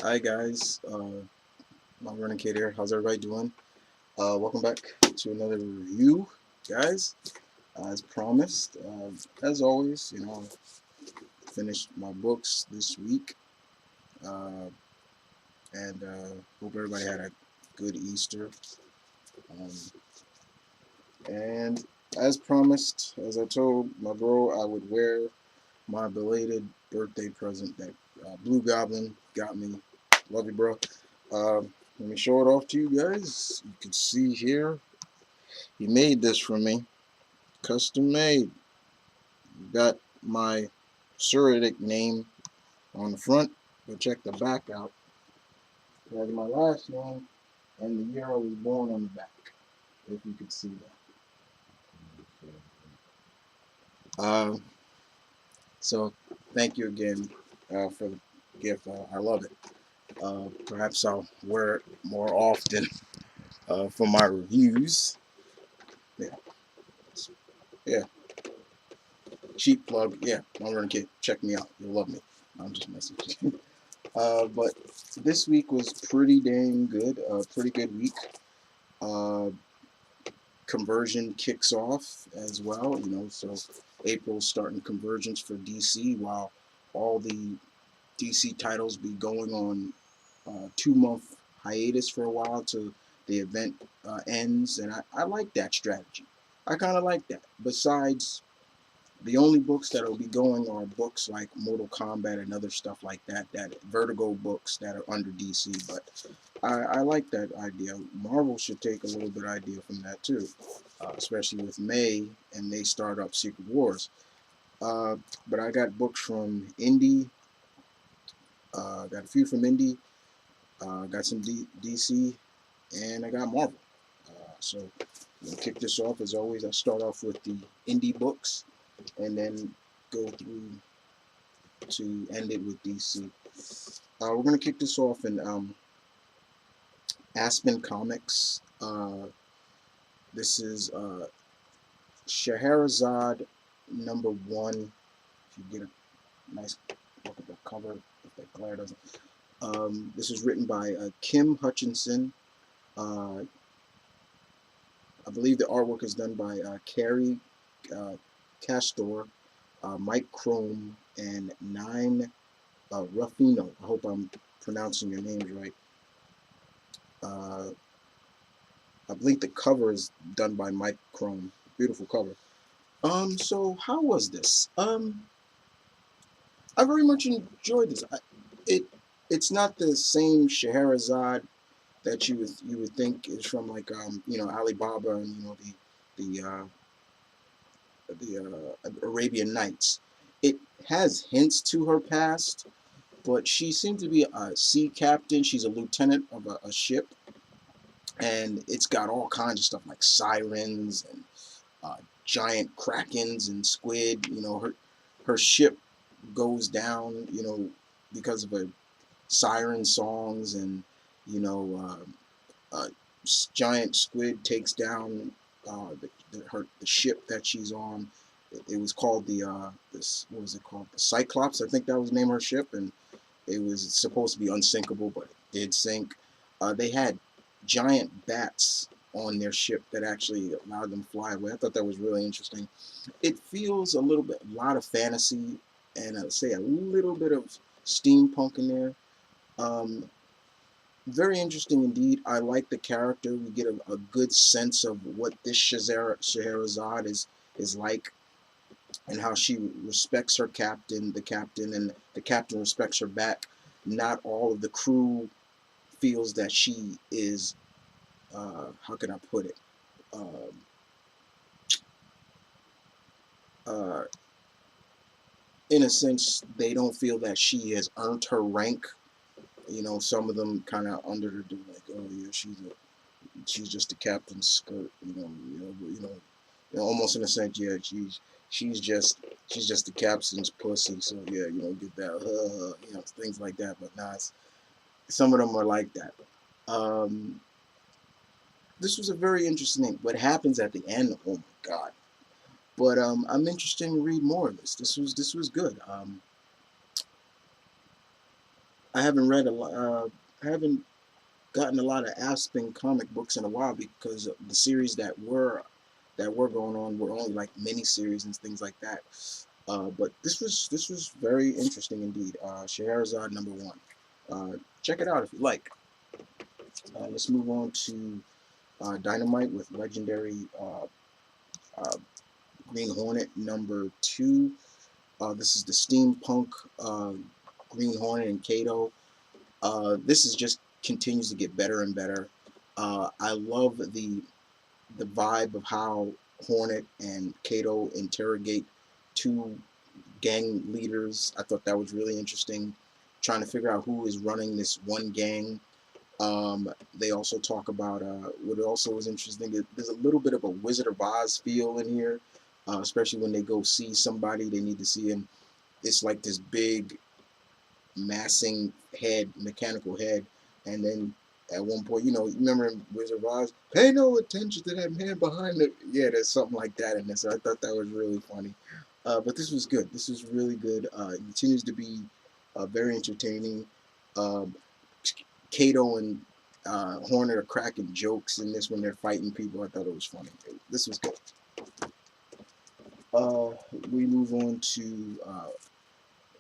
Hi guys, I'm Renegade here. How's everybody doing? Welcome back to another review, guys. As promised, as always, finished my books this week, uh, and hope everybody had a good Easter. Um, and as promised, as I told my bro, I would wear my belated birthday present that Blue Goblin got me. Love you, bro. Let me show it off to you guys. You can see here, he made this for me, custom made. Got my Cyrillic name on the front, but check the back out. It has my last name and the year I was born on the back, if you could see that. So thank you again for the gift. I love it. Perhaps I'll wear it more often for my reviews. Yeah, yeah. Cheap plug. Yeah, I'm running kid. Check me out. You'll love me. I'm just messing with you. But this week was pretty dang good. Pretty good week. Uh, Conversion kicks off as well. So April's starting Convergence for DC, while all the DC titles be going on 2-month hiatus for a while till the event ends, and I like that strategy. I kind of like that. Besides, the only books that will be going are books like Mortal Kombat and other stuff like that, that Vertigo books that are under DC. But I like that idea. Marvel should take a little bit idea from that too, especially with May and they start up Secret Wars. But I got books from Indie, got a few from Indie, got some DC, and I got Marvel. So we'll kick this off as always. I start off with the Indie books and then go through to end it with DC. We're going to kick this off in Aspen Comics. This is Shahrazad #1. If you get a nice look at the cover, if that glare doesn't. This is written by Kim Hutchinson. I believe the artwork is done by Carrie Castor, Mike Chrome, and Nine Ruffino. I hope I'm pronouncing your names right. I believe the cover is done by Mike Chrome. Beautiful cover. So how was this? I very much enjoyed this. It's not the same Shahrazad that you would think is from like Alibaba and the Arabian Nights. It has hints to her past, but she seems to be a sea captain. She's a lieutenant of a ship, and it's got all kinds of stuff like sirens and giant krakens and squid. Her ship goes down, because of a siren songs, and you know, giant squid takes down the ship that she's on. It was called this, what was it called? The Cyclops, I think that was the name of her ship, and it was supposed to be unsinkable, but it did sink. They had giant bats on their ship that actually allowed them to fly away. I thought that was really interesting. It feels a lot of fantasy, and I'd say a little bit of steampunk in there. Um, Very interesting indeed. I like the character. We get a good sense of what this Shahrazad is like, and how she respects her captain, and the captain respects her back. Not all of the crew feels that she is, how can I put it? Um, uh, in a sense, they don't feel that she has earned her rank. Some of them kind of under her do like, oh yeah, she's just the captain's skirt. Almost in a sense, yeah, she's just the captain's pussy. So yeah, get that, things like that. But nah, some of them are like that. Um, this was a very interesting thing. What happens at the end? Oh my god! But I'm interested to read more of this. This was good. I haven't read a lot. I haven't gotten a lot of Aspen comic books in a while because the series that were going on were only like mini series and things like that. But this was very interesting indeed. Shahrazad #1. Check it out if you like. Let's move on to Dynamite with Legendary uh, Green Hornet #2. This is the steampunk Green Hornet and Kato. This is just continues to get better and better. I love the vibe of how Hornet and Kato interrogate two gang leaders. I thought that was really interesting, trying to figure out who is running this one gang. They also talk about what also was interesting. There's a little bit of a Wizard of Oz feel in here, especially when they go see somebody they need to see, and it's like this big massing head, mechanical head, and then at one point, you remember in Wizard of Oz, pay no attention to that man behind the. Yeah, there's something like that in this. So I thought that was really funny. But this was good. This was really good. It continues to be very entertaining. Um, Kato and Hornet are cracking jokes in this when they're fighting people. I thought it was funny. This was good. We move on to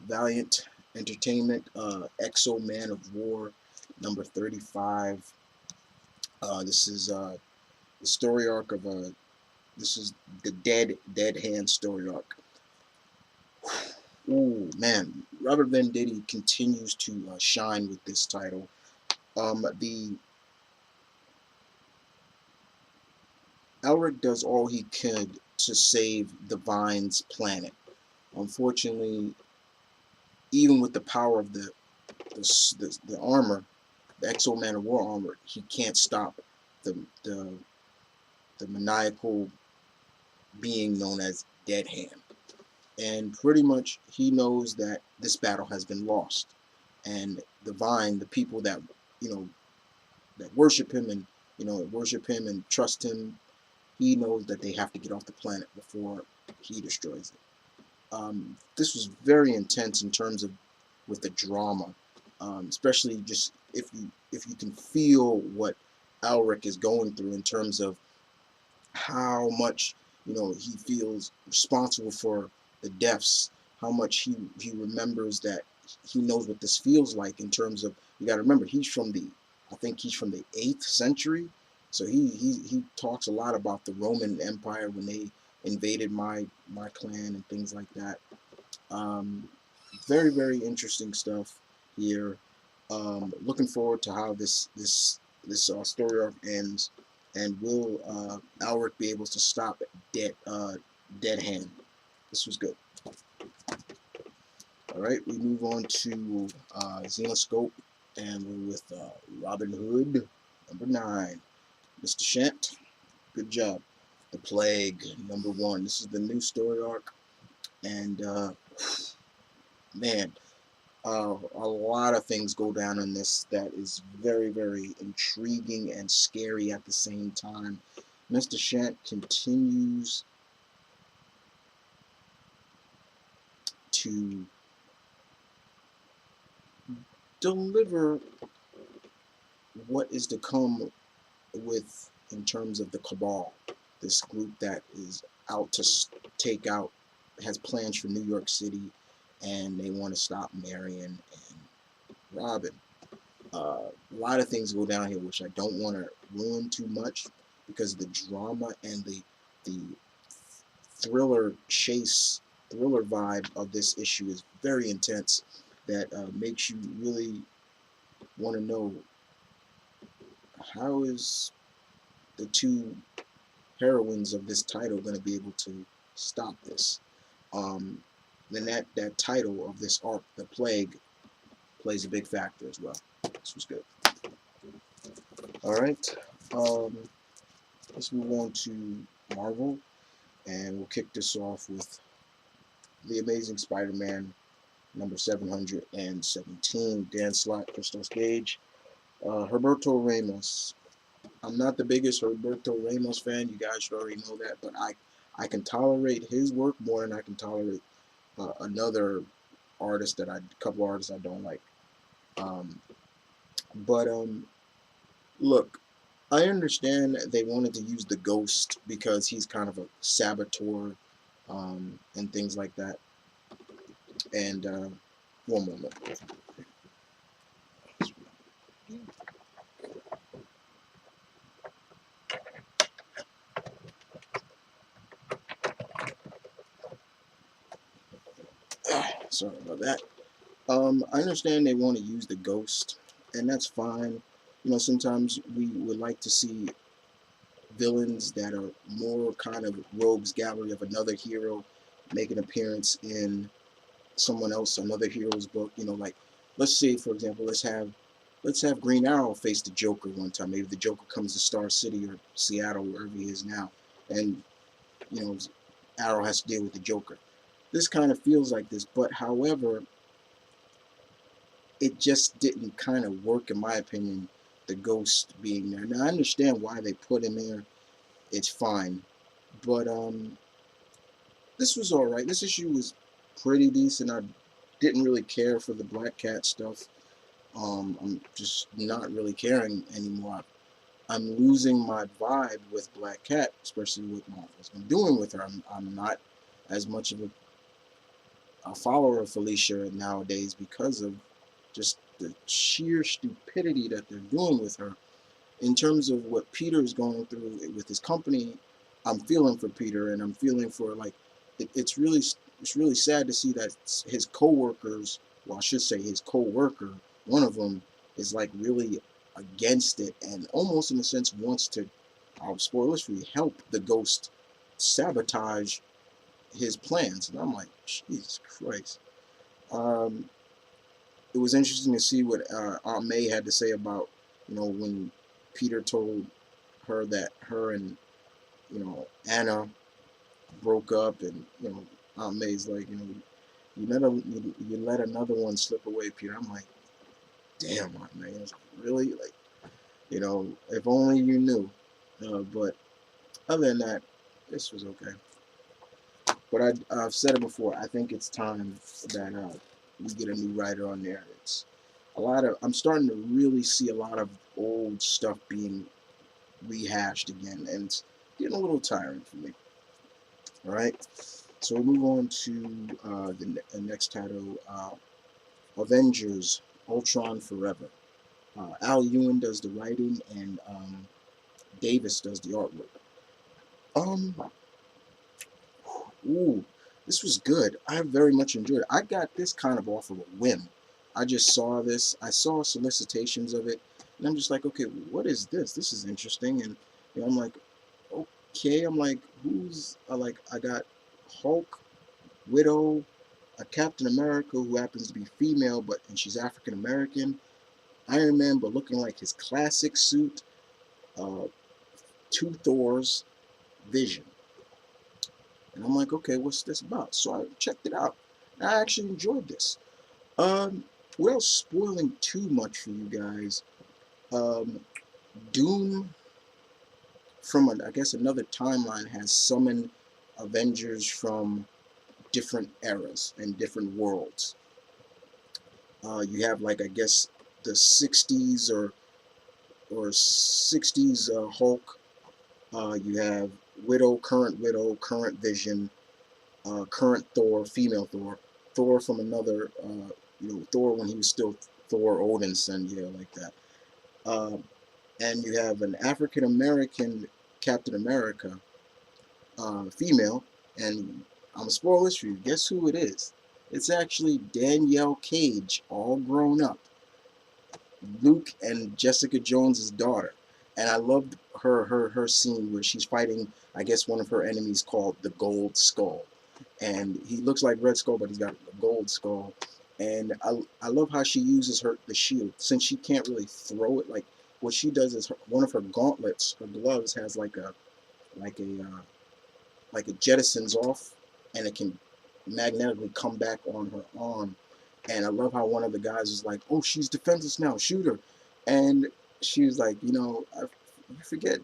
Valiant Entertainment, Exo Man of War, #35. This is the story arc of this is the Dead Hand story arc. Ooh, man, Robert Venditti continues to shine with this title. The Elric does all he could to save the Vine's planet. Unfortunately, even with the power of the armor, the Exo Man of War armor, he can't stop the the the maniacal being known as Dead Hand. And pretty much he knows that this battle has been lost. And the Vine, the people that you know that worship him and trust him, he knows that they have to get off the planet before he destroys it. This was very intense in terms of with the drama, especially just if you can feel what Alric is going through in terms of how much he feels responsible for the deaths, how much he remembers that he knows what this feels like in terms of you got to remember I think he's from the 8th century, so he talks a lot about the Roman Empire when they invaded my clan and things like that. um, Very, very interesting stuff here. Looking forward to how this story arc ends, and will Alric be able to stop Dead Hand? This was good. All right, we move on to ZENESCOPE, and we're with Robyn Hood, #9. Mr. Shant, good job. The Plague, #1. This is the new story arc, and man, a lot of things go down in this that is very, very intriguing and scary at the same time. Mr. Shant continues to deliver what is to come with in terms of the Cabal, this group that is out to take out, has plans for New York City, and they want to stop Marion and Robin. A lot of things go down here, which I don't want to ruin too much because the drama and the thriller vibe of this issue is very intense. That makes you really want to know how is the two heroines of this title going to be able to stop this. Um, then that title of this arc, The Plague, plays a big factor as well. This was good. All right. Um, let's move on to Marvel, and we'll kick this off with The Amazing Spider-Man #717. Dan Slott, Christos Gage, Herberto Ramos. I'm not the biggest Herberto Ramos fan. You guys should already know that, but I can tolerate his work more than I can tolerate another a couple artists I don't like. Um, but look, I understand they wanted to use the Ghost because he's kind of a saboteur, and things like that. And one moment. Sorry about that. I understand they want to use the Ghost, and that's fine. You know, sometimes we would like to see villains that are more kind of rogues gallery of another hero make an appearance in someone else, another hero's book. You know, like let's say for example, let's have Green Arrow face the Joker one time. Maybe the Joker comes to Star City or Seattle, wherever he is now, and you know Arrow has to deal with the Joker. This kind of feels like this, but however, it just didn't kind of work in my opinion. The Ghost being there. Now I understand why they put him there. It's fine, but this was all right. This issue was pretty decent. I didn't really care for the Black Cat stuff. I'm just not really caring anymore. I'm losing my vibe with Black Cat, especially with Marvel's been doing with her. I'm not as much of a follower of Felicia nowadays because of just the sheer stupidity that they're doing with her. In terms of what Peter is going through with his company, I'm feeling for Peter, and I'm feeling for like it's really sad to see that his coworkers, well, I should say his coworker, one of them is like really against it and almost in a sense wants to, spoilers for you, help the Ghost sabotage his plans. And I'm like, Jesus Christ. Um, it was interesting to see what Aunt May had to say about, when Peter told her that her and, Anna broke up, and, Aunt May's like, you let another one slip away, Peter. I'm like, damn, Aunt May. I was like, really? Like, if only you knew. But other than that, this was okay. But I've said it before. I think it's time that we get a new writer on there. It's a lot of. I'm starting to really see a lot of old stuff being rehashed again, and it's getting a little tiring for me. All right. So we'll move on to the next title, Avengers: Ultron Forever. Al Ewing does the writing, and Davis does the artwork. Um, Ooh, this was good. I very much enjoyed it. I got this kind of off of a whim. I just saw this. I saw solicitations of it, and I'm just like, okay, what is this? This is interesting. And I'm like, okay. I'm like, who's? I got Hulk, Widow, a Captain America who happens to be female, and she's African American. Iron Man, but looking like his classic suit. Uh, two Thors, Vision. And I'm like, okay, what's this about? So I checked it out. I actually enjoyed this. Without spoiling too much for you guys, um, Doom from, I guess, another timeline has summoned Avengers from different eras and different worlds. You have, like, I guess, the 60s or 60s Hulk. You have Widow, current Vision, current Thor, female Thor, Thor from another, Thor when he was still Thor Odinson, like that. Uh, and you have an African American Captain America, female, and I'm a spoil this for you. Guess who it is? It's actually Danielle Cage, all grown up. Luke and Jessica Jones's daughter, and I loved her scene where she's fighting, I guess, one of her enemies called the Gold Skull, and he looks like Red Skull, but he's got a gold skull. And I love how she uses the shield, since she can't really throw it. Like, what she does is one of her gauntlets, her gloves, has like a like it jettisons off, and it can magnetically come back on her arm. And I love how one of the guys was like, "Oh, she's defenseless now, shoot her," and she was like, you forget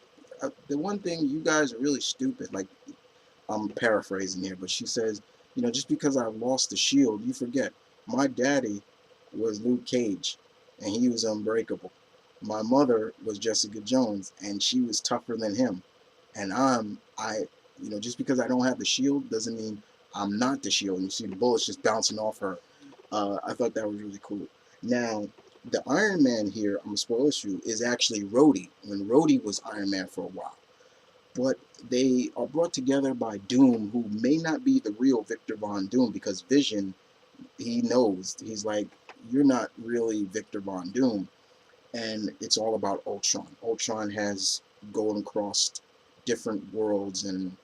the one thing, you guys are really stupid. Like, I'm paraphrasing here, but she says, just because I lost the shield, you forget my daddy was Luke Cage, and he was unbreakable. My mother was Jessica Jones, and she was tougher than him. And just because I don't have the shield doesn't mean I'm not the shield. And you see the bullets just bouncing off her. I thought that was really cool. Now, the Iron Man here, I'm gonna spoil this for you, is actually Rhodey. When Rhodey was Iron Man for a while, but they are brought together by Doom, who may not be the real Victor Von Doom, because Vision, he knows, he's like, you're not really Victor Von Doom. And it's all about Ultron. Ultron has golden crossed different worlds and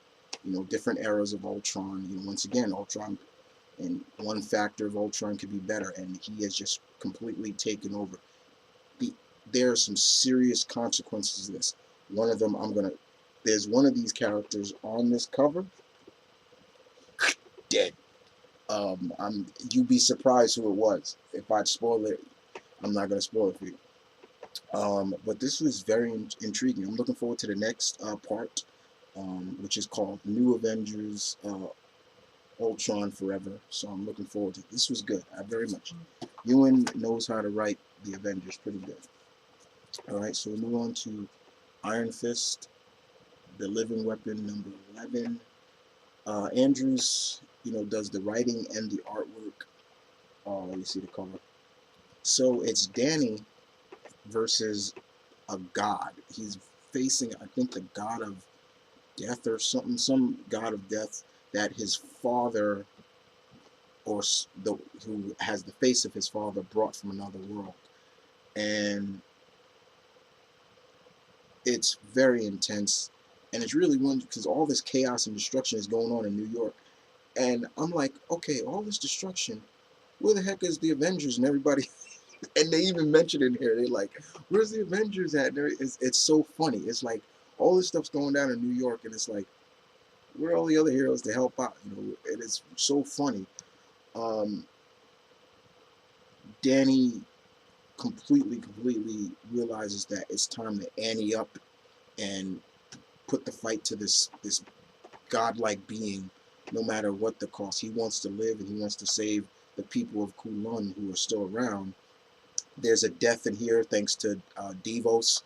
different eras of Ultron. Once again, Ultron, and one factor of Ultron could be better, and he has just completely taken over. There are some serious consequences to this. One of them, there's one of these characters on this cover, dead. You'd be surprised who it was. If I'd spoil it, I'm not gonna spoil it for you. But this was very intriguing. I'm looking forward to the next part, which is called New Avengers, Ultron Forever. So I'm looking forward to it. This was good. Very much. Ewan knows how to write the Avengers pretty good. All right, so we move on to Iron Fist, the Living Weapon, number 11. Andrews, does the writing and the artwork. Let me see the cover. So it's Danny versus a god. He's facing, I think, the god of death or something, some god of death that his father, or who has the face of his father, brought from another world. And it's very intense, and it's really one because all this chaos and destruction is going on in New York. And I'm like, okay, all this destruction, where the heck is the Avengers and everybody? And they even mention it in here. They're like, where's the Avengers at? It's so funny. It's like all this stuff's going down in New York, and it's like, where are all the other heroes to help out? And it's so funny. Danny completely realizes that it's time to ante up and put the fight to this godlike being, no matter what the cost. He wants to live, and he wants to save the people of Kulon who are still around. There's a death in here thanks to Davos,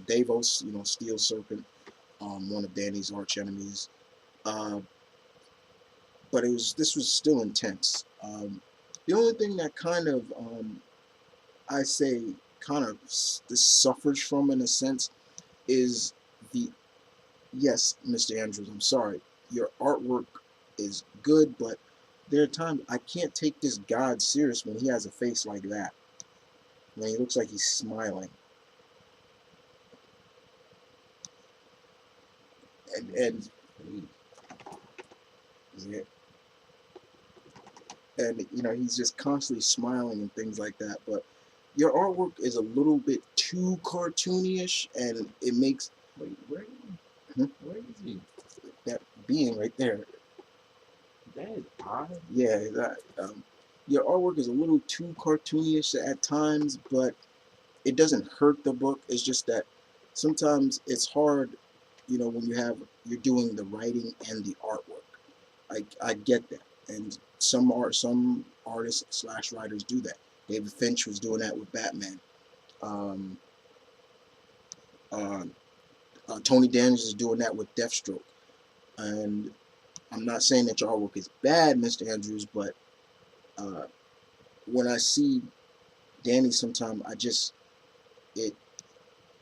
Davos, Steel Serpent, one of Danny's arch enemies. But this was still intense. The only thing that kind of I say kind of this suffers from, in a sense, is yes, Mr. Andrews, I'm sorry, your artwork is good, but there are times I can't take this god serious when he has a face like that, when he looks like he's smiling. And he's just constantly smiling and things like that. But your artwork is a little bit too cartoony-ish, and it makes... Wait, where is he? That being right there. That is odd. Yeah, your artwork is a little too cartoony-ish at times, but it doesn't hurt the book. It's just that sometimes it's hard, when you're doing the writing and the artwork. I get that, and some artists / writers do that. David Finch was doing that with Batman. Tony Daniels is doing that with Deathstroke. And I'm not saying that your artwork is bad, Mr. Andrews, but when I see Danny, sometimes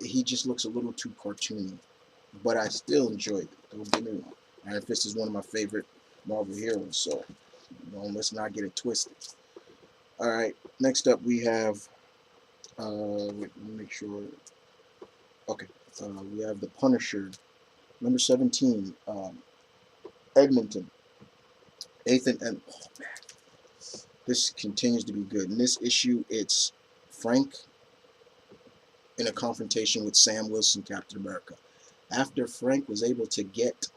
he just looks a little too cartoony. But I still enjoyed it. Don't get me wrong. Iron Fist is one of my favorite Marvel heroes, so let's not get it twisted. All right, next up we have. Let me make sure. Okay, we have the Punisher, number 17, Edmonton. Ethan, and oh man, this continues to be good. In this issue, it's Frank in a confrontation with Sam Wilson, Captain America. After Frank was able to get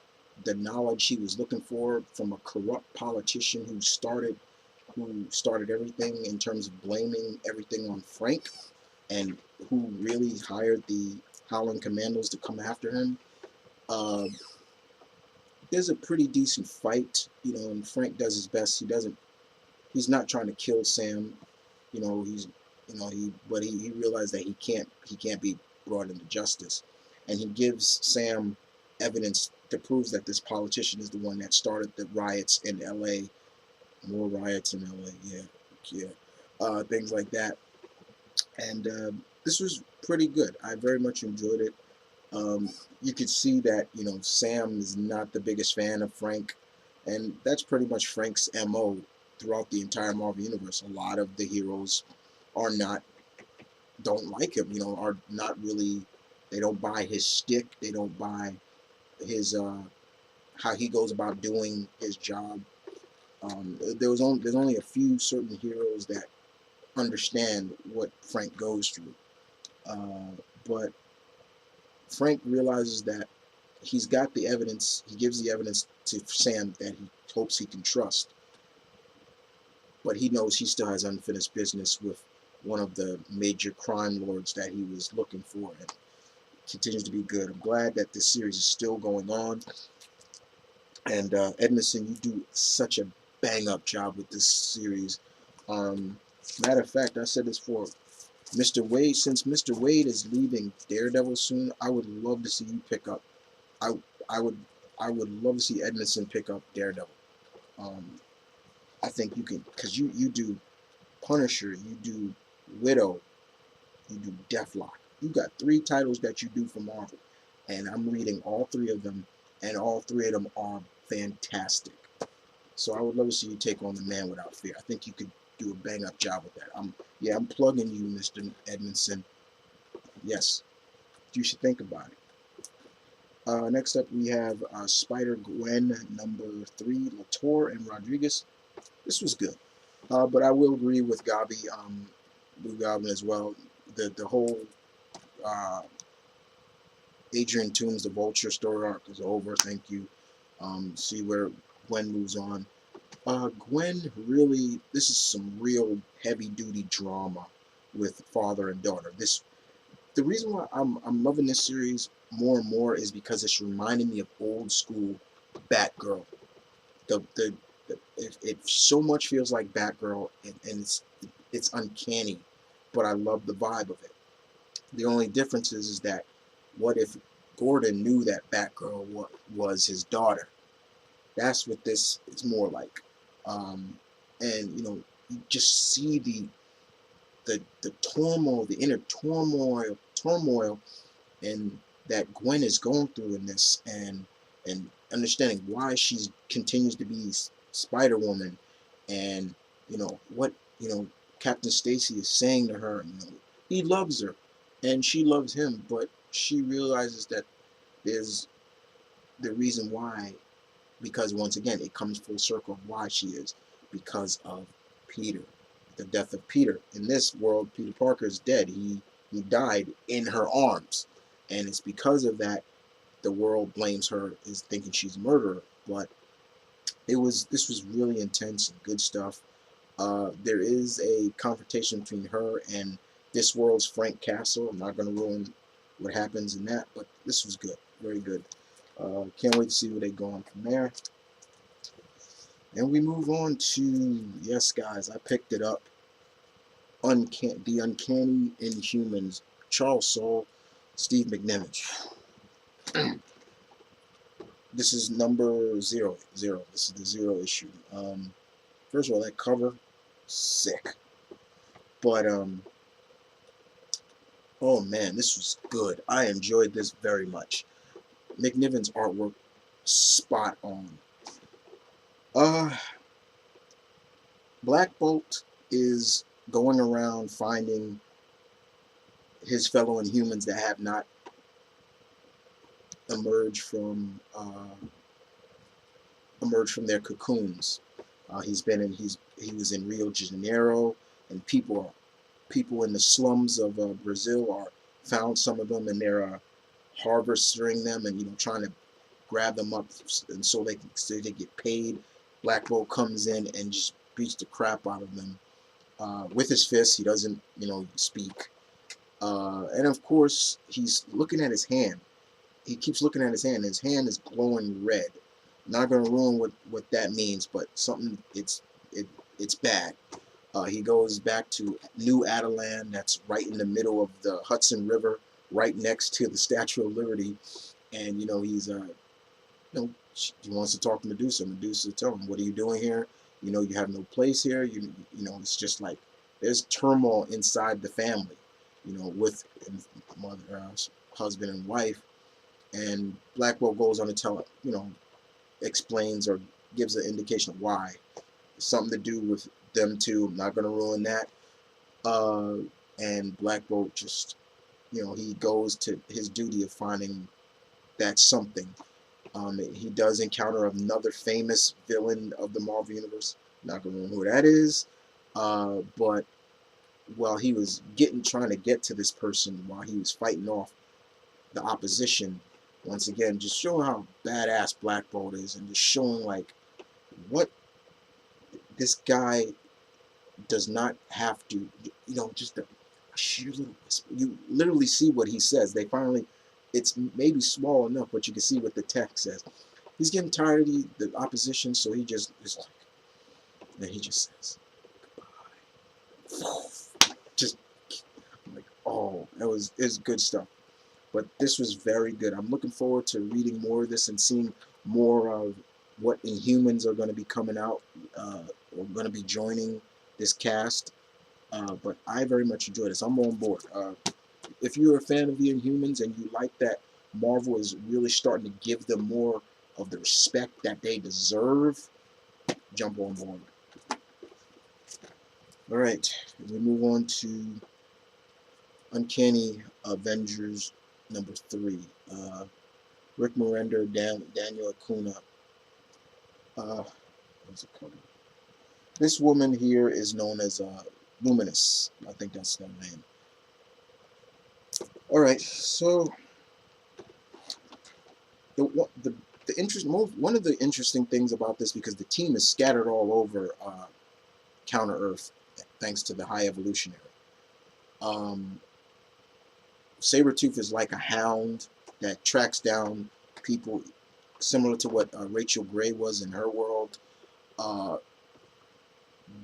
the knowledge he was looking for from a corrupt politician who started everything in terms of blaming everything on Frank, and who really hired the Howling Commandos to come after him. There's a pretty decent fight, and Frank does his best. He's not trying to kill Sam. he's he realized that he can't be brought into justice, and he gives Sam evidence to prove that this politician is the one that started the riots in L.A. More riots in L.A. Things like that. And this was pretty good. I very much enjoyed it. You could see that Sam is not the biggest fan of Frank, and that's pretty much Frank's MO throughout the entire Marvel universe. A lot of the heroes are not don't like him. Are not really. They don't buy his stick. They don't buy his how he goes about doing his job. There's only a few certain heroes that understand what Frank goes through, but Frank realizes that he's got the evidence. He gives the evidence to Sam that he hopes he can trust, but he knows he still has unfinished business with one of the major crime lords that he was looking for, and continues to be good. I'm glad that this series is still going on. And Edmondson, you do such a bang-up job with this series. Matter of fact, I said this for Mr. Wade. Since Mr. Wade is leaving Daredevil soon, I would love to see you pick up. I I would I would love to see Edmondson pick up Daredevil. Um, I think you can, because you do Punisher, you do Widow, you do Deathlock. You got 3 titles that you do for Marvel, and I'm reading all 3 of them, and all 3 of them are fantastic. So I would love to see you take on the Man Without Fear. I think you could do a bang up job with that. I'm plugging you, Mr. Edmondson. Yes, you should think about it. Next up, we have Spider-Gwen #3, Latour and Rodriguez. This was good, but I will agree with Blue Goblin as well. The whole uh, Adrian Toomes, the Vulture story arc is over. Thank you. See where Gwen moves on. Gwen really, this is some real heavy duty drama with father and daughter. The reason why I'm loving this series more and more is because it's reminding me of old school Batgirl. It so much feels like Batgirl, and it's uncanny, but I love the vibe of it. The only difference is that what if Gordon knew that Batgirl was his daughter? That's what this is more like. Um, and you just see the turmoil, the inner turmoil, and that Gwen is going through in this, and understanding why she continues to be Spider Woman, and what Captain Stacy is saying to her. He loves her, and she loves him, but she realizes that there's the reason why, because once again it comes full circle of why she is, because of Peter, the death of Peter. In this world, Peter Parker is dead. He died in her arms, and it's because of that the world blames her, is thinking she's a murderer. But this was really intense and good stuff. There is a confrontation between her and this world's Frank Castle. I'm not going to ruin what happens in that, but this was good, very good. Can't wait to see where they go on from there. And we move on to, yes, guys, I picked it up. The Uncanny Inhumans, Charles Soule, Steve McNiven. This is number 0. This is the 0 issue. First of all, that cover, sick. But oh man, this was good. I enjoyed this very much. McNiven's artwork, spot on. Black Bolt is going around finding his fellow Inhumans that have not emerged from their cocoons. He was in Rio de Janeiro, and people in the slums of Brazil found some of them, and they're harvesting them, and trying to grab them up, and so they get paid. Black Bolt comes in and just beats the crap out of them with his fists. He doesn't speak, and of course he's looking at his hand. He keeps looking at his hand. His hand is glowing red. I'm not going to ruin what that means, but something it's bad. He goes back to New Adelan, that's right in the middle of the Hudson River, right next to the Statue of Liberty. And he's he wants to talk to Medusa. Medusa tell him, "What are you doing here? You have no place here." It's just like there's turmoil inside the family. With mother, husband and wife, and Blackwell goes on to tell explains or gives an indication of why. Something to do with them two. I'm not going to ruin that. And Blackwell just, he goes to his duty of finding that something. He does encounter another famous villain of the Marvel Universe. Not going to know who that is. But while he was trying to get to this person, while he was fighting off the opposition, once again, just showing how badass Black Bolt is, and just showing like what this guy does not have to, just a sheer little whisper. You literally see what he says. It's maybe small enough, but you can see what the text says. He's getting tired of the opposition, so he just is like, and he just says, goodbye. Just like, oh, it's good stuff. But this was very good. I'm looking forward to reading more of this and seeing more of what Inhumans are going to be coming out, or going to be joining this cast. But I very much enjoyed this. I'm on board. If you're a fan of the Inhumans and you like that Marvel is really starting to give them more of the respect that they deserve, jump on board. All right, we move on to Uncanny Avengers number 3. Rick Miranda, Daniel Acuna. What's it called? This woman here is known as Luminous. I think that's their name. All right, so one of the interesting things about this, because the team is scattered all over Counter Earth, thanks to the High Evolutionary. Sabretooth is like a hound that tracks down people, similar to what Rachel Gray was in her world.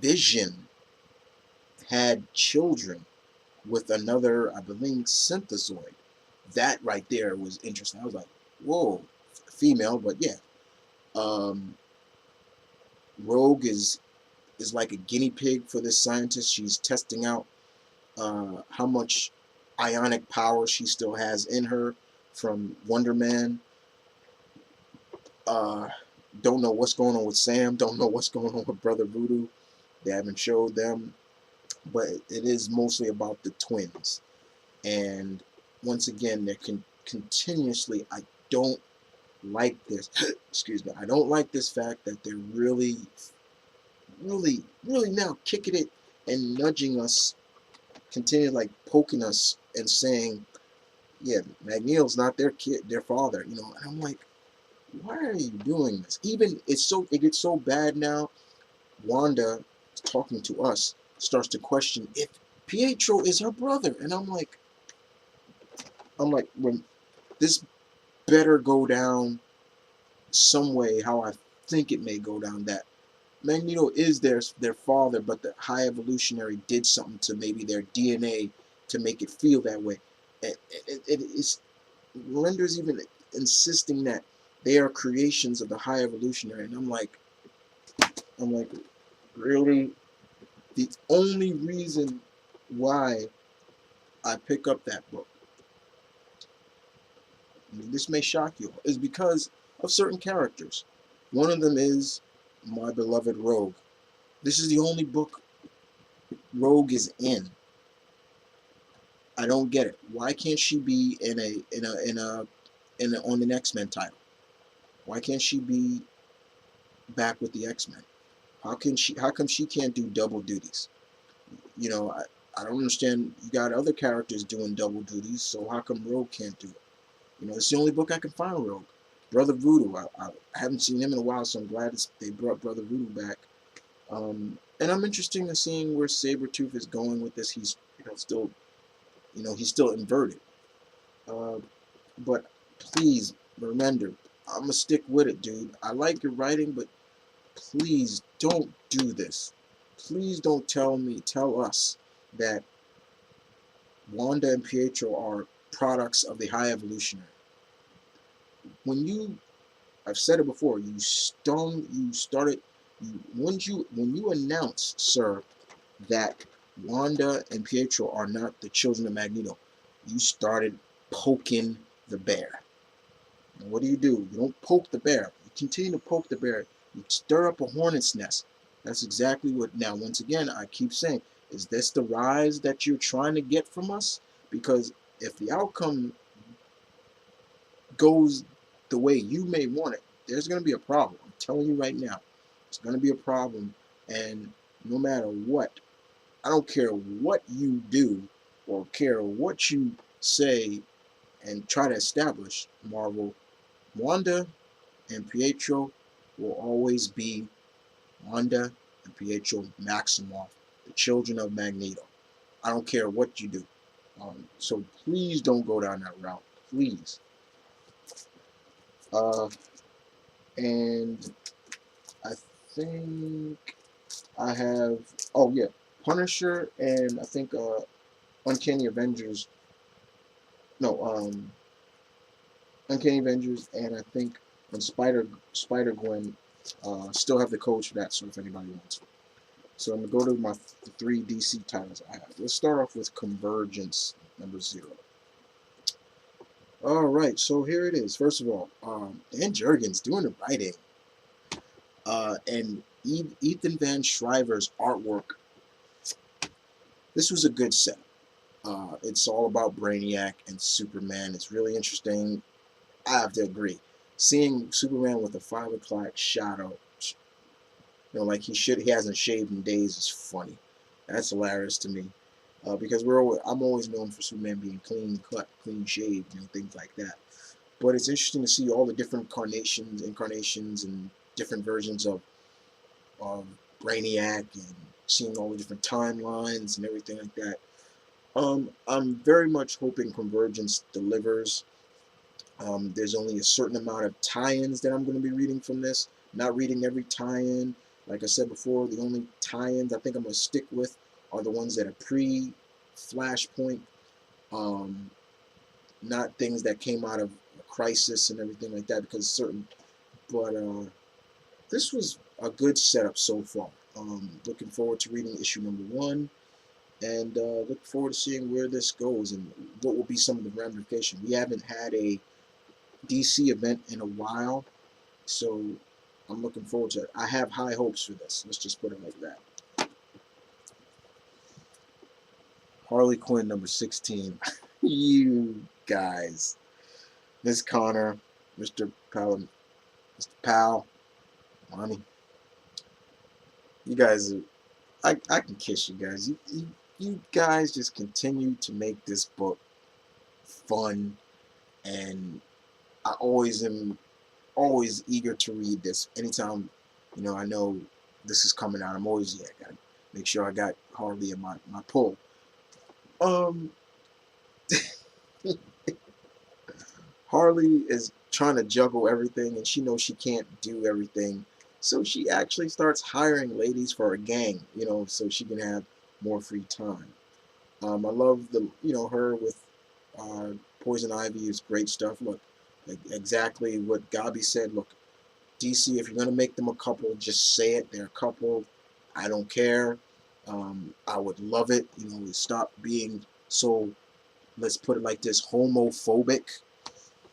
Vision had children with another, I believe, synthezoid. That right there was interesting. I was like, whoa, female, but yeah. Rogue is like a guinea pig for this scientist. She's testing out how much ionic power she still has in her from Wonder Man. Don't know what's going on with Sam. Don't know what's going on with Brother Voodoo. They haven't showed them. But it is mostly about the twins. And once again, they're continuously, I don't like this, excuse me, I don't like this fact that they're really now kicking it and nudging us, continue like poking us and saying, yeah, Magneto's not their kid, their father, and I'm like, why are you doing this? Even it gets so bad now, Wanda, talking to us, starts to question if Pietro is her brother, and I'm like, when this better go down some way how I think it may go down, that Magneto is their father, but the High Evolutionary did something to maybe their DNA to make it feel that way. It renders even insisting that they are creations of the High Evolutionary, and I'm like, really? The only reason why I pick up that book, I mean, this may shock you, is because of certain characters. One of them is my beloved Rogue. This is the only book Rogue is in. I don't get it. Why can't she be on an X-Men title? Why can't she be back with the X-Men? How come she can't do double duties? I don't understand. You got other characters doing double duties, so how come Rogue can't do it? It's the only book I can find Rogue. Brother Voodoo, I haven't seen him in a while, so I'm glad they brought Brother Voodoo back. And I'm interested in seeing where Sabretooth is going with this. He's still, he's still inverted. But please remember, I'm gonna stick with it, dude. I like your writing, but please don't do this. please don't tell us that Wanda and Pietro are products of the High Evolutionary. When you, I've said it before, when you announce, sir, that Wanda and Pietro are not the children of Magneto, you started poking the bear. And what do? You don't poke the bear. You continue to poke the bear. You stir up a hornet's nest. That's exactly what. Now, once again, I keep saying, is this the rise that you're trying to get from us? Because if the outcome goes the way you may want it, there's going to be a problem. I'm telling you right now, it's going to be a problem. And no matter what, I don't care what you do or care what you say and try to establish, Marvel, Wanda and Pietro will always be Wanda and Pietro Maximoff, the children of Magneto. I don't care what you do. So please don't go down that route. Please. Uh, and I think I have, oh yeah, Punisher and I think Uncanny Avengers. No, Uncanny Avengers and I think on Spider-Gwen still have the codes for that. So if anybody wants it. So I'm going to go to the three DC titles I have. Let's start off with Convergence #0. All right, so here it is. First of all, Dan Jurgens doing the writing, and Ethan Van Shriver's artwork. This was a good setup. It's all about Brainiac and Superman. It's really interesting. I have to agree. Seeing Superman with a 5 o'clock shadow, like he hasn't shaved in days is funny. That's hilarious to me. Because I'm always known for Superman being clean cut, clean shaved, things like that. But it's interesting to see all the different incarnations, and different versions of Brainiac, and seeing all the different timelines and everything like that. I'm very much hoping Convergence delivers. There's only a certain amount of tie-ins that I'm going to be reading from this. Not reading every tie-in. Like I said before, the only tie-ins I think I'm going to stick with are the ones that are pre-Flashpoint. Not things that came out of Crisis and everything like that, because certain. But this was a good setup so far. Looking forward to reading issue #1. And look forward to seeing where this goes and what will be some of the ramifications. We haven't had a DC event in a while, so I'm looking forward to it. I have high hopes for this. Let's just put it like that. Harley Quinn #16. You guys, Miss Connor, Mr. Powell, Monty. You guys, I can kiss you guys. You guys just continue to make this book fun, and I am always eager to read this. Anytime, I know this is coming out, I'm always, gotta make sure I got Harley in my pull. Harley is trying to juggle everything, and she knows she can't do everything. So she actually starts hiring ladies for a gang, so she can have more free time. I love her with Poison Ivy is great stuff. Look, exactly what Gabi said. Look, DC, if you're gonna make them a couple, just say it. They're a couple. I don't care. I would love it. Stop being so. Let's put it like this: homophobic.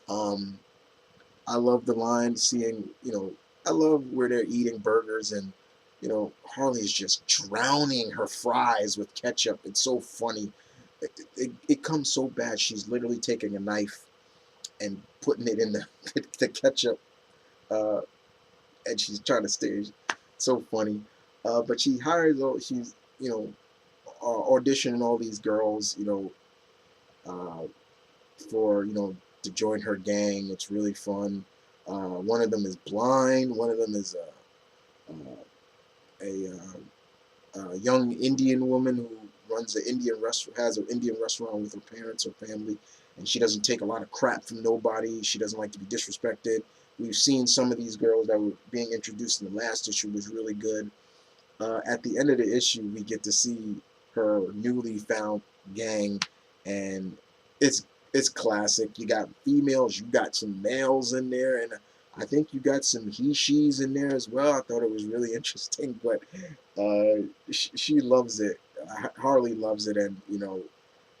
I love the line seeing. I love where they're eating burgers and. Harley is just drowning her fries with ketchup. It's so funny. It comes so bad. She's literally taking a knife and putting it in the ketchup, and she's trying to stay. So funny. But she hires. She's auditioning all these girls. Uh, for to join her gang. It's really fun. One of them is blind. One of them is a young Indian woman who runs an Indian restaurant, has an Indian restaurant with her parents, her family, and she doesn't take a lot of crap from nobody. She doesn't like to be disrespected. We've seen some of these girls that were being introduced in the last issue was really good. At the end of the issue, we get to see her newly found gang, and it's it's classic. You got females, you got some males in there, and I think you got some he/she's in there as well. I thought it was really interesting, but she loves it. Harley loves it, and you know,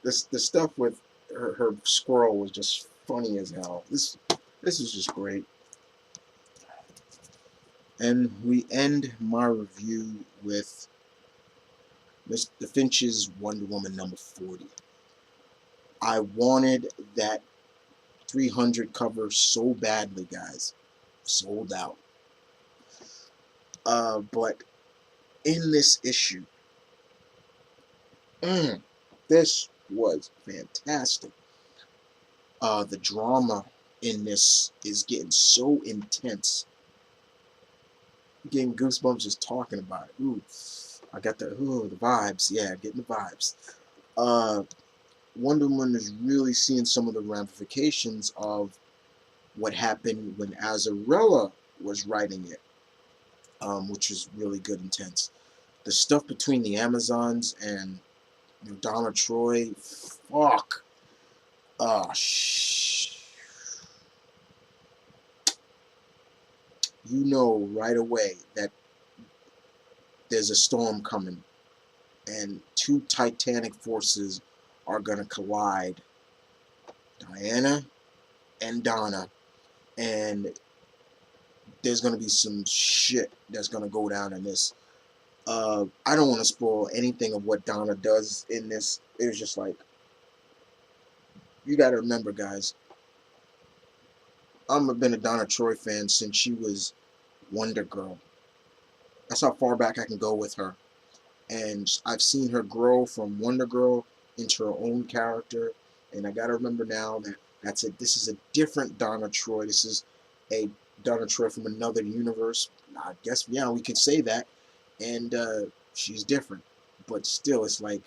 the stuff with her squirrel was just funny as hell. This is just great. And we end my review with Mr. Finch's Wonder Woman number 40. I wanted that 300 cover so badly, guys. Sold out. But in this issue, this was fantastic. The drama in this is getting so intense. Getting goosebumps just talking about it. Ooh, I got the vibes. Yeah, getting the vibes. Wonder Woman is really seeing some of the ramifications of what happened when Azarella was writing it, which was really good, intense. The stuff between the Amazons and Donna Troy, fuck. You know right away that there's a storm coming, and two titanic forces are gonna collide. Diana and Donna, and there's gonna be some shit that's gonna go down in this. I don't want to spoil anything of what Donna does in this. It was just like, you got to remember, guys. I've been a Donna Troy fan since she was Wonder Girl. That's how far back I can go with her. And I've seen her grow from Wonder Girl into her own character. And I got to remember now that that's it. This is a different Donna Troy. This is a Donna Troy from another universe. I guess, yeah, we could say that. And she's different. But still, it's like,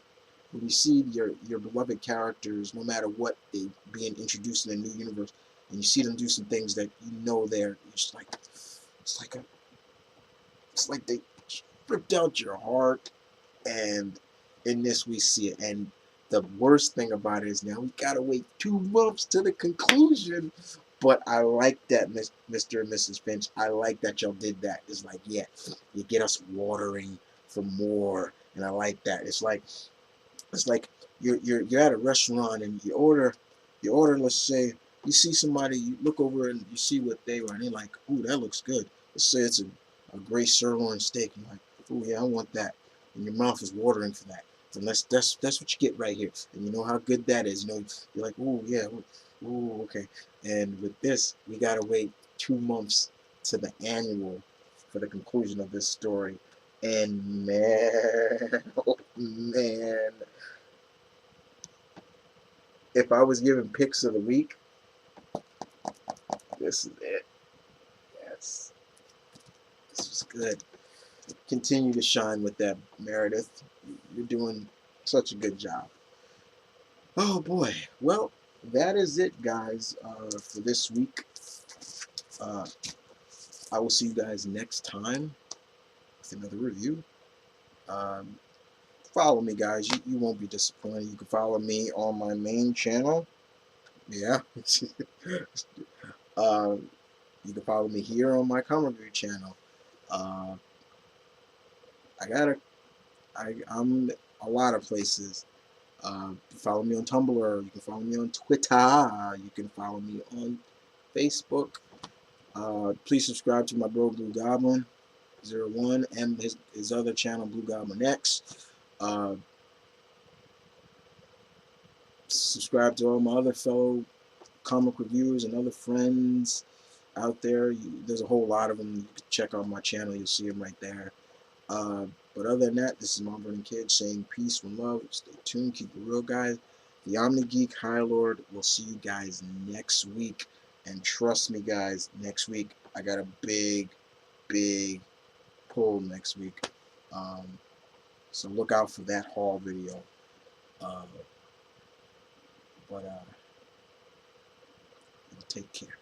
when you see your beloved characters, no matter what, they being introduced in a new universe, and you see them do some things that you know they're just like, it's like they ripped out your heart. And in this we see it. And the worst thing about it is now we gotta wait 2 months to the conclusion. But I like that, Mr. and Mrs. Finch. I like that y'all did that. It's like, yeah, you get us watering for more, and I like that. It's like you're at a restaurant and you order, let's say you see somebody, you look over and you see what they are, and they're like, ooh, that looks good. Let's say it's a great sirloin steak, and you're like, ooh, yeah, I want that. And your mouth is watering for that. And that's what you get right here. And you know how good that is. You're like, ooh, yeah, ooh, okay. And with this, we gotta wait 2 months to the annual for the conclusion of this story. And man, oh man, if I was given picks of the week, this is it. Yes, this was good. Continue to shine with that, Meredith. You're doing such a good job. Oh boy. Well, that is it, guys, for this week. Uh, I will see you guys next time with another review. Um, Follow me, guys. You won't be disappointed. You can follow me on my main channel. Yeah. uh, you can follow me here on my commentary channel. Uh, I'm a lot of places. Follow me on Tumblr. You can follow me on Twitter. You can follow me on Facebook. Please subscribe to my bro Blue Goblin 01 and his other channel BlugoblinX. Uh, Subscribe to all my other fellow comic reviewers and other friends out there. There's a whole lot of them. You can check out my channel. You'll see them right there. But other than that, this is Mom Burning Kid saying peace and love. Stay tuned. Keep it real, guys. The Omni Geek High Lord will see you guys next week. And trust me, guys, next week I got a big pull next week. So look out for that haul video. But take care.